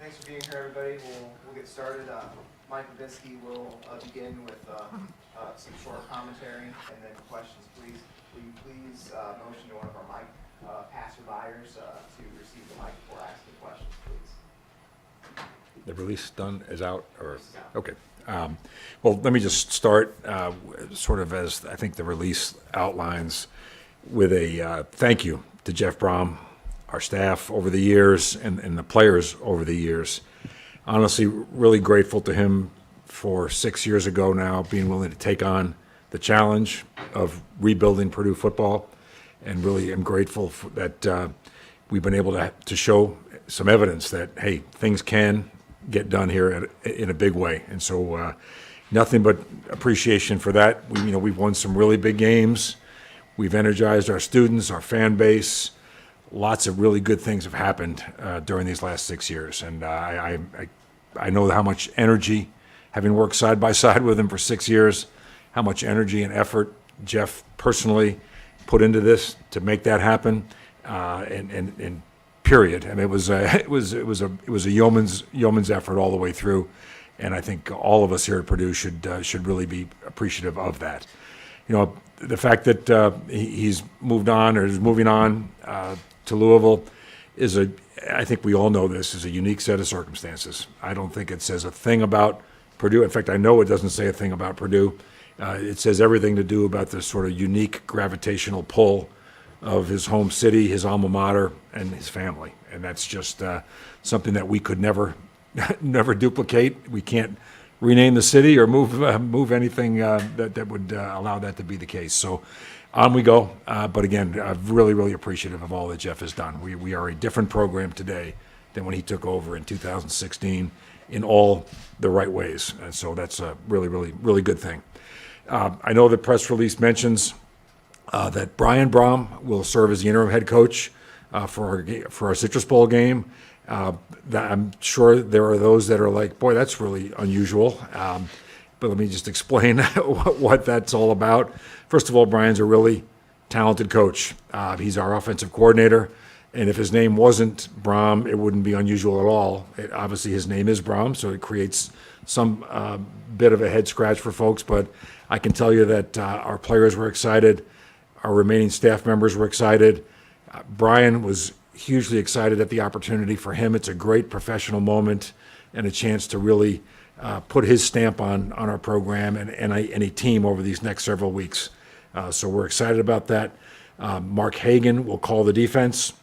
Thanks for being here, everybody. We'll get started. Mike Bobinski will begin with some short commentary and then questions, please. Will you please motion to one of our mic passerbyers to receive the mic before asking questions, please? The release done is out, or Release is out. okay. Well, let me just start sort of as I think the release outlines with a thank you to Jeff Brohm, our staff over the years, and the players over the years. Honestly, really grateful to him for 6 years ago now, being willing to take on the challenge of rebuilding Purdue football, and really am grateful that we've been able to show some evidence that, hey, things can get done here in a big way. And so nothing but appreciation for that. We've won some really big games. We've energized our students, our fan base. Lots of really good things have happened during these last 6 years. And I know how much energy, having worked side by side with him for 6 years, how much energy and effort Jeff personally put into this to make that happen. And period. I mean, it was a yeoman's effort all the way through, and I think all of us here at Purdue should really be appreciative of that. The fact that he's moved on or is moving on to Louisville I think we all know this is a unique set of circumstances. I don't think it says a thing about Purdue. In fact, I know it doesn't say a thing about Purdue. It says everything to do about this sort of unique gravitational pull of his home city, his alma mater, and his family. And that's just something that we could never duplicate. We can't rename the city or move anything that would allow that to be the case. So on we go. But again, really, really appreciative of all that Jeff has done. We are a different program today than when he took over in 2016 in all the right ways. And so that's a really, really, really good thing. I know the press release mentions that Brian Brohm will serve as the interim head coach for our Citrus Bowl game. I'm sure there are those that are like, boy, that's really unusual. But let me just explain what that's all about. First of all, Brian's a really talented coach. He's our offensive coordinator. And if his name wasn't Brohm, it wouldn't be unusual at all. Obviously, his name is Brohm, so it creates some bit of a head scratch for folks. But I can tell you that our players were excited. Our remaining staff members were excited. Brian was hugely excited at the opportunity. For him, it's a great professional moment and a chance to really put his stamp on our program and a team over these next several weeks. So we're excited about that. Mark Hagan will call the defense.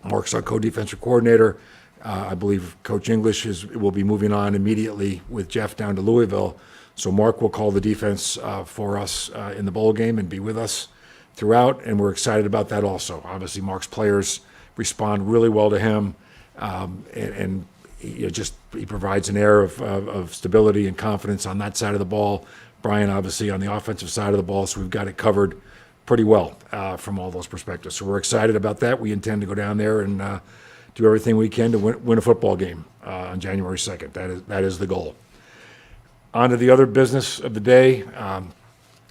Mark's our co-defensive coordinator. I believe Coach English will be moving on immediately with Jeff down to Louisville. So Mark will call the defense for us in the bowl game and be with us throughout, and we're excited about that also. Obviously, Mark's players respond really well to him, and he provides an air of stability and confidence on that side of the ball. Brian, obviously, on the offensive side of the ball, so we've got it covered pretty well from all those perspectives. So we're excited about that. We intend to go down there and do everything we can to win a football game on January 2nd. That is the goal. On to the other business of the day.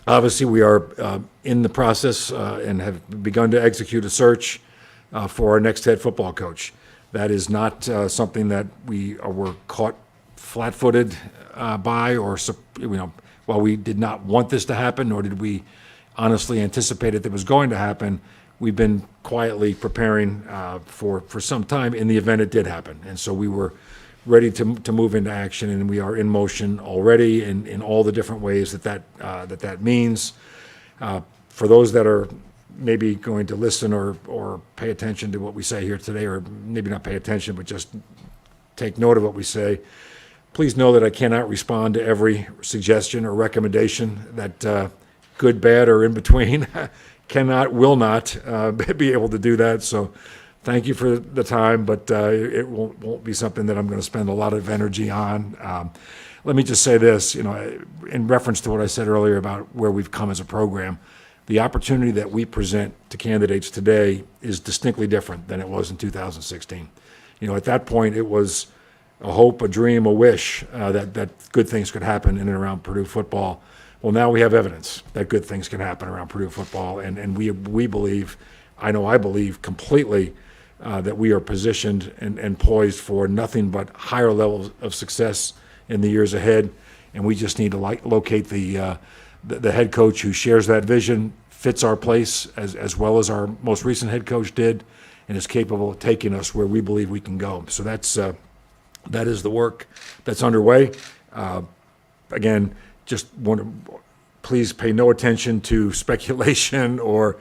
Obviously, we are in the process and have begun to execute a search for our next head football coach. That is not something that we were caught flat-footed by, or while we did not want this to happen, nor did we honestly anticipate it was going to happen. We've been quietly preparing for some time in the event it did happen, and so we were ready to move into action, and we are in motion already in all the different ways that means. For those that are maybe going to listen or pay attention to what we say here today, or maybe not pay attention, but just take note of what we say, please know that I cannot respond to every suggestion or recommendation that good, bad, or in between will not be able to do that. So thank you for the time, but it won't be something that I'm going to spend a lot of energy on. Let me just say this, in reference to what I said earlier about where we've come as a program. The opportunity that we present to candidates today is distinctly different than it was in 2016. At that point, it was a hope, a dream, a wish that good things could happen in and around Purdue football. Well, now we have evidence that good things can happen around Purdue football, and we believe, I believe completely that we are positioned and poised for nothing but higher levels of success in the years ahead. And we just need to locate the head coach who shares that vision, fits our place as well as our most recent head coach did, and is capable of taking us where we believe we can go. So that is the work that's underway. Again, just want to please pay no attention to speculation or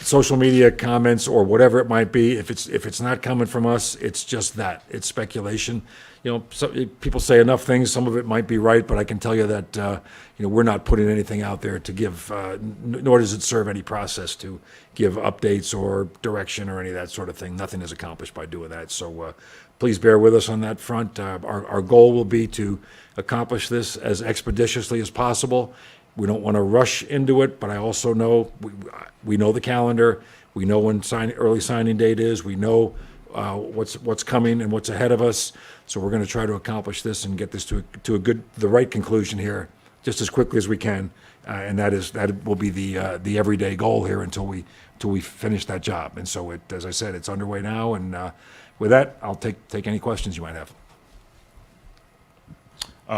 social media comments or whatever it might be. If it's not coming from us, it's just that. It's speculation. People say enough things. Some of it might be right, but I can tell you that we're not putting anything out there to give, nor does it serve any process to give updates or direction or any of that sort of thing. Nothing is accomplished by doing that. So please bear with us on that front. Our goal will be to accomplish this as expeditiously as possible. We don't want to rush into it, but I also know we know the calendar. We know when early signing date is. We know what's coming and what's ahead of us. So we're going to try to accomplish this and get this to the right conclusion here just as quickly as we can. And that will be the everyday goal here until we finish that job. And so as I said, it's underway now. And with that, I'll take any questions you might have.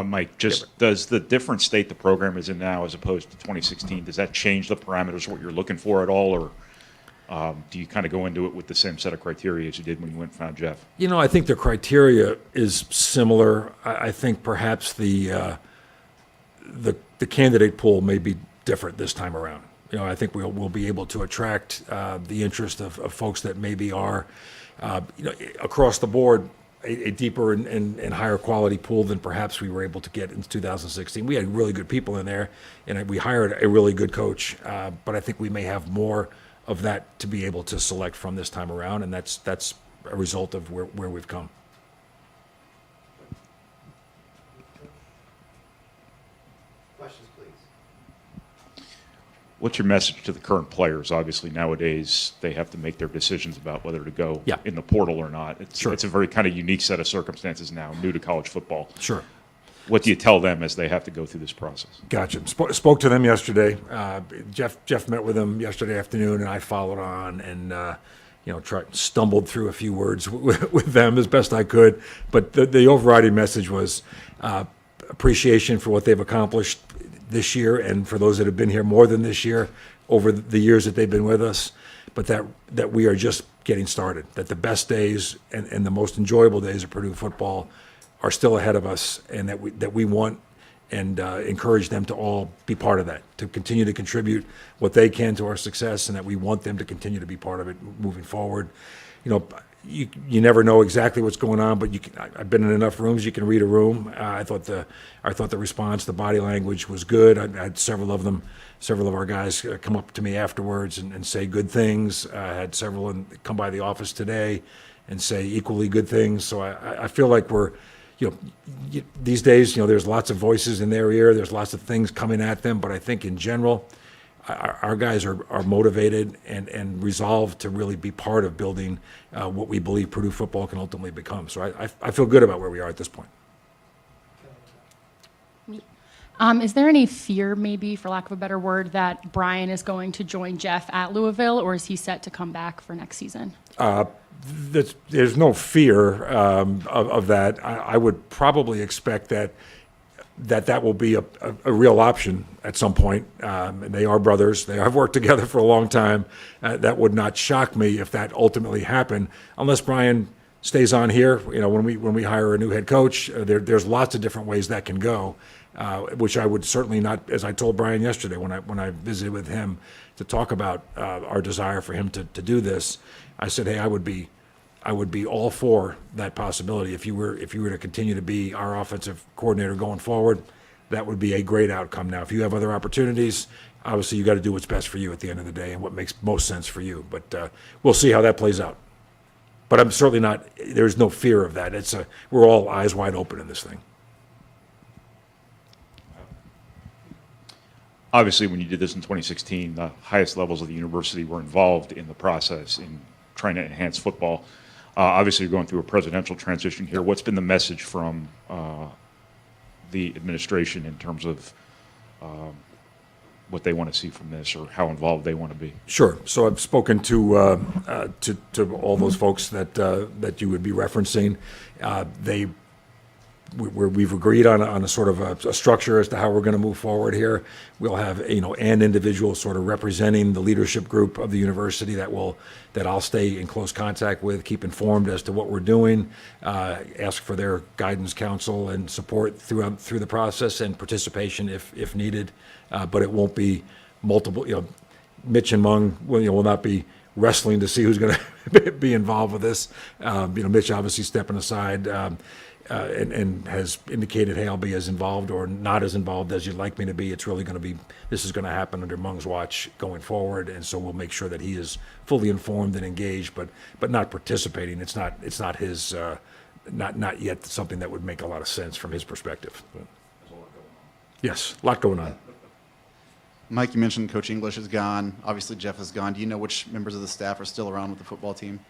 Mike, does the different state the program is in now as opposed to 2016, does that change the parameters of what you're looking for at all, or do you kind of go into it with the same set of criteria as you did when you went and found Jeff? I think the criteria is similar. I think perhaps the candidate pool may be different this time around. I think we'll be able to attract the interest of folks that maybe are, across the board, a deeper and higher quality pool than perhaps we were able to get in 2016. We had really good people in there, and we hired a really good coach. But I think we may have more of that to be able to select from this time around, and that's a result of where we've come. Questions, please. What's your message to the current players? Obviously, nowadays, they have to make their decisions about whether to go in the portal or not. It's a very kind of unique set of circumstances now, new to college football. Sure. What do you tell them as they have to go through this process? Gotcha. Spoke to them yesterday. Jeff met with them yesterday afternoon, and I followed on and stumbled through a few words with them as best I could. But the overriding message was appreciation for what they've accomplished this year, and for those that have been here more than this year over the years that they've been with us, but that we are just getting started, that the best days and the most enjoyable days of Purdue football are still ahead of us, and that we want and encourage them to all be part of that, to continue to contribute what they can to our success, and that we want them to continue to be part of it moving forward. You never know exactly what's going on, but I've been in enough rooms, you can read a room. I thought the response, the body language was good. I had several of our guys come up to me afterwards and say good things. I had several come by the office today and say equally good things. So I feel like we're, these days, there's lots of voices in their ear. There's lots of things coming at them. But I think in general, our guys are motivated and resolved to really be part of building what we believe Purdue football can ultimately become. So I feel good about where we are at this point. Is there any fear, maybe, for lack of a better word, that Brian is going to join Jeff at Louisville, or is he set to come back for next season? There's no fear of that. I would probably expect that will be a real option at some point. And they are brothers. They have worked together for a long time. That would not shock me if that ultimately happened, unless Brian stays on here. When we hire a new head coach, there's lots of different ways that can go, which I would certainly not, as I told Brian yesterday when I visited with him to talk about our desire for him to do this. I said, hey, I would be all for that possibility. If you were to continue to be our offensive coordinator going forward, that would be a great outcome. Now, if you have other opportunities, obviously you got to do what's best for you at the end of the day and what makes most sense for you. But we'll see how that plays out. But I'm certainly not. There's no fear of that. We're all eyes wide open in this thing. Obviously, when you did this in 2016, the highest levels of the university were involved in the process in trying to enhance football. Obviously, you're going through a presidential transition here. What's been the message from the administration in terms of what they want to see from this or how involved they want to be. Sure. So I've spoken to all those folks that you would be referencing. We've agreed on a sort of a structure as to how we're going to move forward here. We'll have an individual sort of representing the leadership group of the university that I'll stay in close contact with, keep informed as to what we're doing, ask for their guidance, counsel, and support through the process and participation if needed. But it won't be multiple. Mitch and Mung will not be wrestling to see who's going to be involved with this. Mitch obviously stepping aside. And has indicated, hey, I'll be as involved or not as involved as you'd like me to be. It's really going to be, this is going to happen under Mung's watch going forward, and so we'll make sure that he is fully informed and engaged, but not participating. It's not his, not yet something that would make a lot of sense from his perspective. But, yes, a lot going on. Mike, you mentioned Coach English is gone. Obviously, Jeff is gone. Do you know which members of the staff are still around with the football team?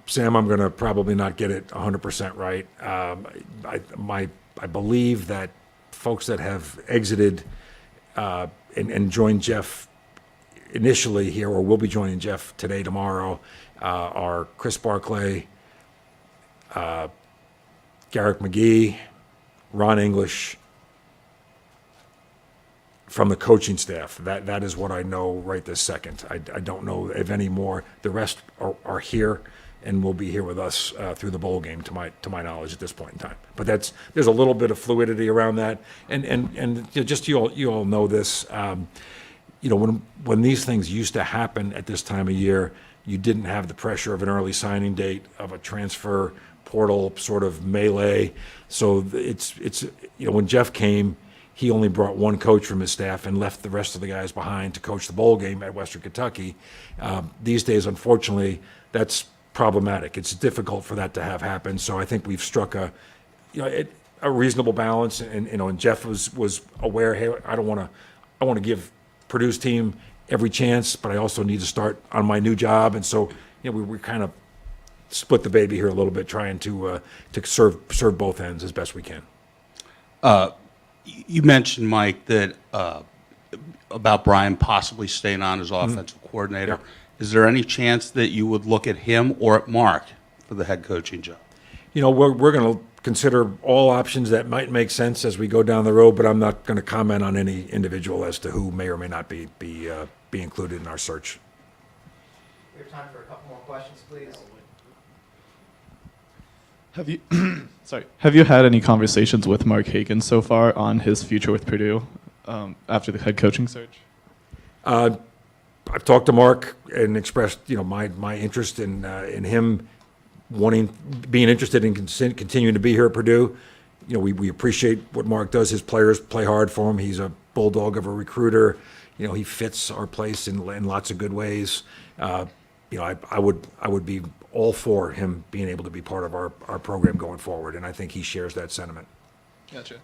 Sam, I'm going to probably not get it 100% right. I believe that folks that have exited and joined Jeff initially here, or will be joining Jeff today, tomorrow, are Chris Barclay, Garrick McGee, Ron English, from the coaching staff. That is what I know right this second. I don't know if any more. The rest are here and will be here with us through the bowl game, to my knowledge at this point in time. But there's a little bit of fluidity around that, and just you all know this. When these things used to happen at this time of year, you didn't have the pressure of an early signing date, of a transfer portal sort of melee. So it's when Jeff came, he only brought one coach from his staff and left the rest of the guys behind to coach the bowl game at Western Kentucky. These days, unfortunately, that's problematic. It's difficult for that to have happen. So I think we've struck a reasonable balance. And Jeff was aware, hey, I want to give Purdue's team every chance, but I also need to start on my new job. And so we kind of split the baby here a little bit, trying to serve both ends as best we can. You mentioned, Mike, that about Brian possibly staying on as offensive coordinator. Yep. Is there any chance that you would look at him or at Mark for the head coaching job? We're going to consider all options that might make sense as we go down the road, but I'm not going to comment on any individual as to who may or may not be included in our search. We have time for a couple more questions, please. Have you had any conversations with Mark Hagan so far on his future with Purdue after the head coaching search? I've talked to Mark and expressed, my interest in him being interested in continuing to be here at Purdue. We appreciate what Mark does. His players play hard for him. He's a bulldog of a recruiter. He fits our place in lots of good ways. I would be all for him being able to be part of our program going forward, and I think he shares that sentiment. Gotcha.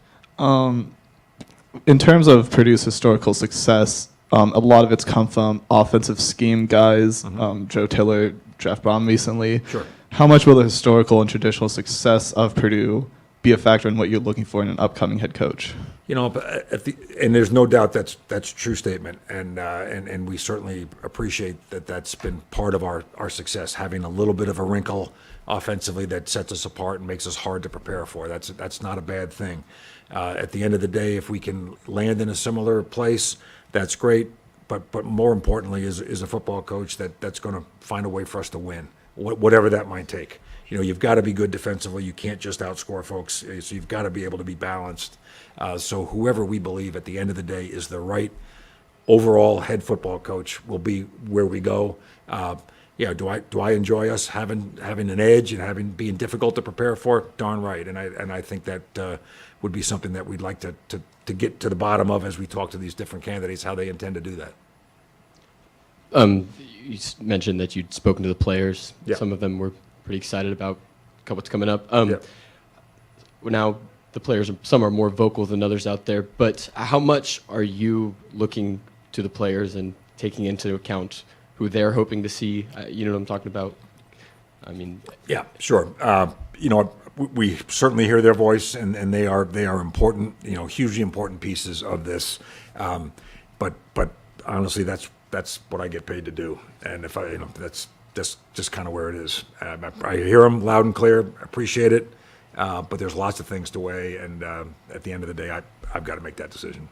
In terms of Purdue's historical success, a lot of it's come from offensive scheme guys, Joe Tiller, Jeff Brohm recently. Sure. How much will the historical and traditional success of Purdue be a factor in what you're looking for in an upcoming head coach? And there's no doubt that's a true statement, and we certainly appreciate that that's been part of our success, having a little bit of a wrinkle offensively that sets us apart and makes us hard to prepare for. That's not a bad thing. At the end of the day, if we can land in a similar place, that's great. But more importantly, is a football coach that's going to find a way for us to win, whatever that might take. You've got to be good defensively. You can't just outscore folks. So you've got to be able to be balanced. So whoever we believe at the end of the day is the right overall head football coach will be where we go. Do I enjoy us having an edge and being difficult to prepare for? Darn right. And I think that would be something that we'd like to get to the bottom of as we talk to these different candidates, how they intend to do that. You mentioned that you'd spoken to the players. Yeah. Some of them were pretty excited about what's coming up. Yeah. Now, the players, some are more vocal than others out there, but how much are you looking to the players and taking into account who they're hoping to see? You know what I'm talking about? Yeah, sure. we certainly hear their voice, and they are important, hugely important pieces of this. But honestly, that's what I get paid to do, and if that's just kind of where it is. I hear them loud and clear, appreciate it, but there's lots of things to weigh, and at the end of the day, I've got to make that decision.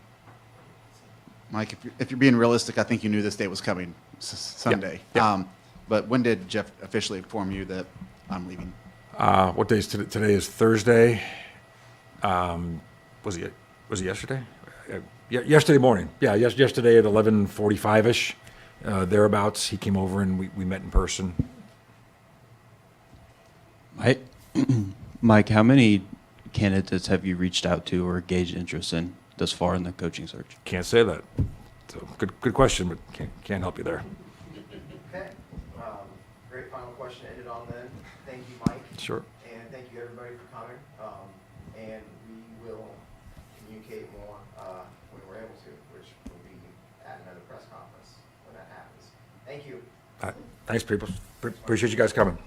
Mike, if you're being realistic, I think you knew this day was coming Sunday. Yeah. But when did Jeff officially inform you that I'm leaving? What day is today? Today is Thursday. Was it yesterday? Yesterday morning. Yeah, yesterday at 11:45ish, thereabouts. He came over and we met in person. Mike, how many candidates have you reached out to or gauged interest in thus far in the coaching search? Can't say that. So good question, but can't help you there. Okay. Great final question ended on then. Thank you, Mike. Sure. And thank you, everybody, for coming. And we will communicate more when we're able to, which will be at another press conference when that happens. Thank you. Thanks, people. Appreciate you guys coming.